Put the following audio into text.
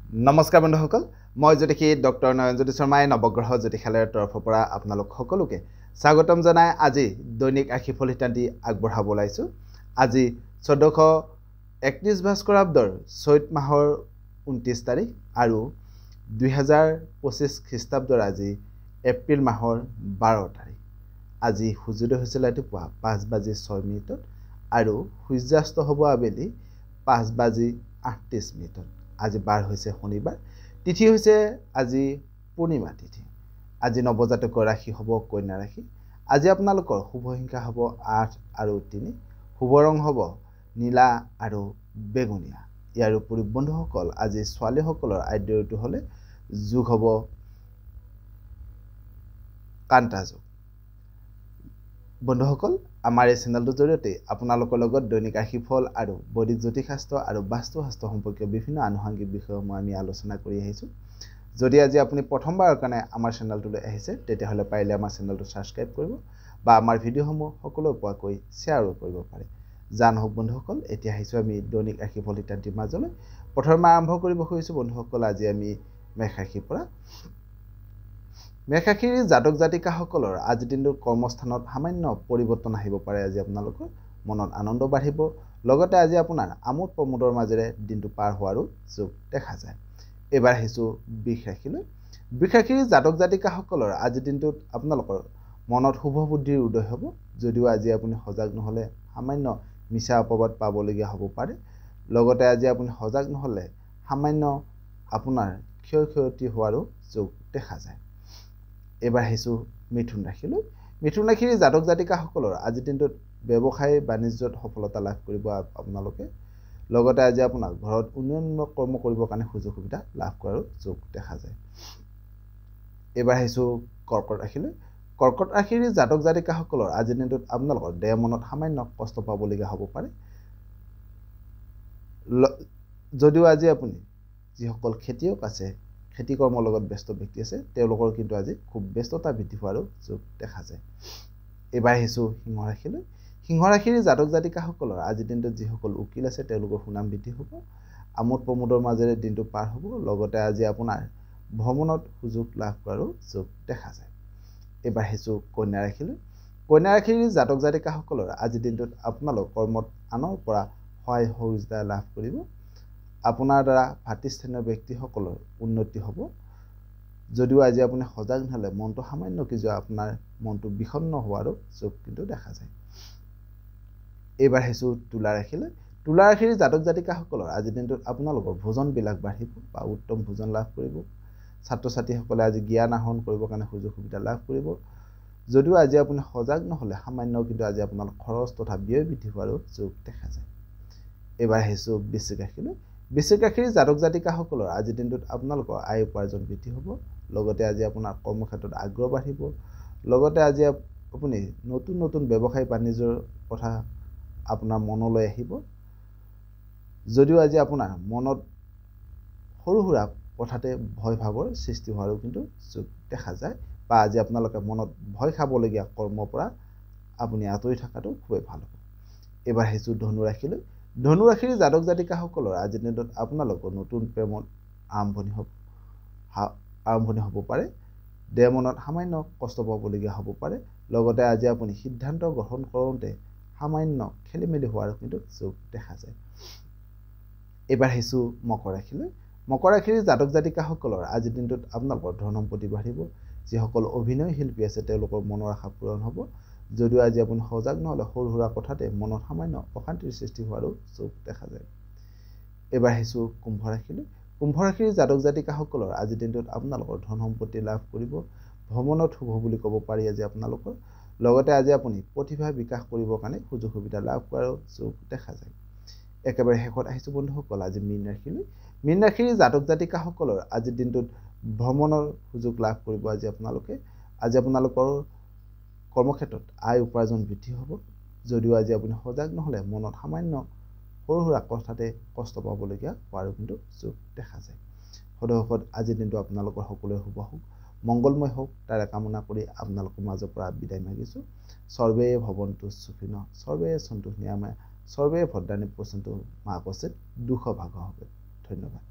নমস্কাৰ বন্ধুসকল মই জ্যোতিষী ডক্টৰ নয়নজ্যোতি শৰ্মাই নৱগ্ৰহ জ্যোতিষালয়ৰ তৰফৰ পৰা আপোনালোক সকলোকে স্বাগতম জনাই আজি দৈনিক ৰাশিফল হিতান্তি আগবঢ়াব ওলাইছোঁ। আজি 1431 ভাস্কৰাব্দৰ চৈত মাহৰ 29 তাৰিখ আৰু 2025 খ্ৰীষ্টাব্দৰ আজি এপ্ৰিল মাহৰ 12 তাৰিখ। আজি সূৰ্যোদয় হৈছিল ৰাতিপুৱা 5:06 আৰু সূৰ্যাস্ত হ'ব আবেলি 5:38। আজি বাৰ হৈছে শনিবাৰ, তিথি হৈছে আজি পূৰ্ণিমা তিথি। আজি নৱজাতকৰ ৰাশি হ'ব কন্যা ৰাশি। আজি আপোনালোকৰ শুভ সংখ্যা হ'ব 8 আৰু 3, শুভ ৰং হ'ব নীলা আৰু বেঙুনীয়া। ইয়াৰ উপৰি বন্ধুসকল আজি ছোৱালীসকলৰ আদ্য ঋতু হ'লে যোগ হ'ব কান্তা যোগ। বন্ধুসকল আমাৰ এই চেনেলটোৰ জৰিয়তে আপোনালোকৰ লগত দৈনিক ৰাশিফল আৰু বৈদিক জ্যোতিষশাস্ত্ৰ আৰু বাস্তুশাস্ত্ৰ সম্পৰ্কীয় বিভিন্ন আনুষংগিক বিষয়সমূহ আমি আলোচনা কৰি আহিছোঁ। যদি আজি আপুনি প্ৰথমবাৰৰ কাৰণে আমাৰ চেনেলটোলৈ আহিছে তেতিয়াহ'লে পাৰিলে আমাৰ চেনেলটো ছাবস্ক্ৰাইব কৰিব বা আমাৰ ভিডিঅ'সমূহ সকলো পোৱাকৈ শ্বেয়াৰো কৰিব পাৰে। যা নহওক বন্ধুসকল, এতিয়া আহিছোঁ আমি দৈনিক ৰাশিফল হিতান্তিৰ মাজলৈ। প্ৰথমে আৰম্ভ কৰিব খুজিছোঁ বন্ধুসকল, আজি আমি মেষ ৰাশিৰ পৰা। মেষ ৰাশিৰ জাতক জাতিকাসকলৰ আজিৰ দিনটোৰ কৰ্মস্থানত সামান্য পৰিৱৰ্তন আহিব পাৰে। আজি আপোনালোকৰ মনত আনন্দ বাঢ়িব, লগতে আজি আপোনাৰ আমোদ প্ৰমোদৰ মাজেৰে দিনটো পাৰ হোৱাৰো যোগ দেখা যায়। এইবাৰ আহিছোঁ বৃষ ৰাশিলৈ। বৃষ ৰাশিৰ জাতক জাতিকাসকলৰ আজিৰ দিনটোত আপোনালোকৰ মনত শুভ বুদ্ধিৰ উদয় হ'ব। যদিও আজি আপুনি সজাগ নহ'লে সামান্য মিছা অপবাদ পাবলগীয়া হ'ব পাৰে, লগতে আজি আপুনি সজাগ নহ'লে সামান্য আপোনাৰ ক্ষয় ক্ষতি হোৱাৰো যোগ দেখা যায়। এইবাৰ আহিছোঁ মিথুন ৰাশিলৈ। মিথুন ৰাশিৰ জাতক জাতিকাসকলৰ আজিৰ দিনটোত ব্যৱসায় বাণিজ্যত সফলতা লাভ কৰিব আপোনালোকে, লগতে আজি আপোনাৰ ঘৰত উন্নয়নমূলক কৰ্ম কৰিবৰ কাৰণে সুযোগ সুবিধা লাভ কৰাৰো যোগ দেখা যায়। এইবাৰ আহিছোঁ কৰ্কট ৰাশিলৈ। কৰ্কট ৰাশিৰ জাতক জাতিকাসকলৰ আজিৰ দিনটোত আপোনালোকৰ দেহ মনত সামান্য কষ্ট পাবলগীয়া হ'ব পাৰে। যদিও আজি আপুনি যিসকল খেতিয়ক আছে, খেতি কৰ্মৰ লগত ব্যস্ত ব্যক্তি আছে, তেওঁলোকৰ কিন্তু আজি খুব ব্যস্ততা বৃদ্ধি হোৱাৰো যোগ দেখা যায়। এইবাৰ আহিছোঁ সিংহ ৰাশিলৈ। সিংহ ৰাশিৰ জাতক জাতিকাসকলৰ আজিৰ দিনটোত যিসকল উকিল আছে তেওঁলোকৰ সুনাম বৃদ্ধি হ'ব, আমোদ প্ৰমোদৰ মাজেৰে দিনটো পাৰ হ'ব, লগতে আজি আপোনাৰ ভ্ৰমণত সুযোগ লাভ কৰাৰো যোগ দেখা যায়। এইবাৰ আহিছোঁ কন্যা ৰাশিলৈ। কন্যা ৰাশিৰ জাতক জাতিকাসকলৰ আজিৰ দিনটোত আপোনালোক কৰ্মত আনৰ পৰা সহায় সহযোগিতা লাভ কৰিব। আপোনাৰ দ্বাৰা ভাতৃস্থানীয় ব্যক্তিসকলৰ উন্নতি হ'ব। যদিও আজি আপুনি সজাগ নহ'লে মনটো সামান্য কিছু আপোনাৰ মনটো বিষণ্ণ হোৱাৰো যোগ কিন্তু দেখা যায়। এইবাৰ আহিছোঁ তুলা ৰাশিলৈ। তুলা ৰাশিৰ জাতক জাতিকাসকলৰ আজিৰ দিনটোত আপোনালোকৰ ভোজনবিলাক বাঢ়িব বা উত্তম ভোজন লাভ কৰিব। ছাত্ৰ ছাত্ৰীসকলে আজি জ্ঞান আহৰণ কৰিবৰ কাৰণে সুযোগ সুবিধা লাভ কৰিব। যদিও আজি আপুনি সজাগ নহ'লে সামান্য কিন্তু আজি আপোনালোক খৰচ তথা ব্যয় বৃদ্ধি হোৱাৰো যোগ দেখা যায়। এইবাৰ আহিছোঁ বৃশ্চিক ৰাশিলৈ। বৃশ্চিক ৰাশিৰ জাতক জাতিকাসকলৰ আজিৰ দিনটোত আপোনালোকৰ আয় উপাৰ্জন বৃদ্ধি হ'ব, লগতে আজি আপোনাৰ কৰ্মক্ষেত্ৰত আগ্ৰহ বাঢ়িব, লগতে আজি আপুনি নতুন নতুন ব্যৱসায় বাণিজ্যৰ কথা আপোনাৰ মনলৈ আহিব। যদিও আজি আপোনাৰ মনত সৰু সুৰা কথাতে ভয় ভাৱৰ সৃষ্টি হোৱাৰো কিন্তু যোগ দেখা যায়, বা আজি আপোনালোকে মনত ভয় খাবলগীয়া কৰ্মৰ পৰা আপুনি আঁতৰি থকাটো খুবেই ভাল হ'ব। এইবাৰ আহিছোঁ ধনু ৰাশিলৈ। ধনু ৰাশিৰ জাতক জাতিকাসকলৰ আজিৰ দিনটোত আপোনালোকৰ নতুন প্ৰেমত আৰম্ভণি হ'ব পাৰে। দেহ মনত সামান্য কষ্ট পাবলগীয়া হ'ব পাৰে, লগতে আজি আপুনি সিদ্ধান্ত গ্ৰহণ কৰোঁতে সামান্য খেলি মেলি হোৱাৰো কিন্তু যোগ দেখা যায়। এইবাৰ আহিছোঁ মকৰ ৰাশিলৈ। মকৰ ৰাশিৰ জাতক জাতিকাসকলৰ আজিৰ দিনটোত আপোনালোকৰ ধন সম্পত্তি বাঢ়িব। যিসকল অভিনয় শিল্পী আছে তেওঁলোকৰ মনৰ আশা পূৰণ হ'ব। যদিও আজি আপুনি সজাগ নহ'লে সৰু সুৰা কথাতে মনত সামান্য অশান্তিৰ সৃষ্টি হোৱাৰো যোগ দেখা যায়। এইবাৰ আহিছোঁ কুম্ভ ৰাশিলৈ। কুম্ভ ৰাশিৰ জাতক জাতিকাসকলৰ আজিৰ দিনটোত আপোনালোকৰ ধন সম্পত্তি লাভ কৰিব। ভ্ৰমণত শুভ বুলি ক'ব পাৰি আজি আপোনালোকৰ, লগতে আজি আপুনি প্ৰতিভা বিকাশ কৰিবৰ কাৰণে সুযোগ সুবিধা লাভ কৰাৰো যোগ দেখা যায়। একেবাৰে শেষত আহিছোঁ বন্ধুসকল আজি মীন ৰাশিলৈ। মীন ৰাশিৰ জাতক জাতিকাসকলৰ আজিৰ দিনটোত ভ্ৰমণৰ সুযোগ লাভ কৰিব। আজি আপোনালোকৰ কৰ্মক্ষেত্ৰত আয় উপাৰ্জন বৃদ্ধি হ'ব। যদিও আজি আপুনি সজাগ নহ'লে মনত সামান্য সৰু সুৰা কথাতে কষ্ট পাবলগীয়া হোৱাৰো কিন্তু যোগ দেখা যায়। সদৌ আজিৰ দিনটো আপোনালোকৰ সকলোৰে শুভ হওক, মংগলময় হওক, তাৰে কামনা কৰি আপোনালোকৰ মাজৰ পৰা বিদায় মাগিছোঁ। সৰ্বে ভৱন্তু সুখিনঃ, সৰ্বে সন্তু নিৰাময়া, সৰ্বে ভদ্ৰাণি পশ্যন্তু মা কশ্চিৎ দুঃখ ভাগ হবে। ধন্যবাদ।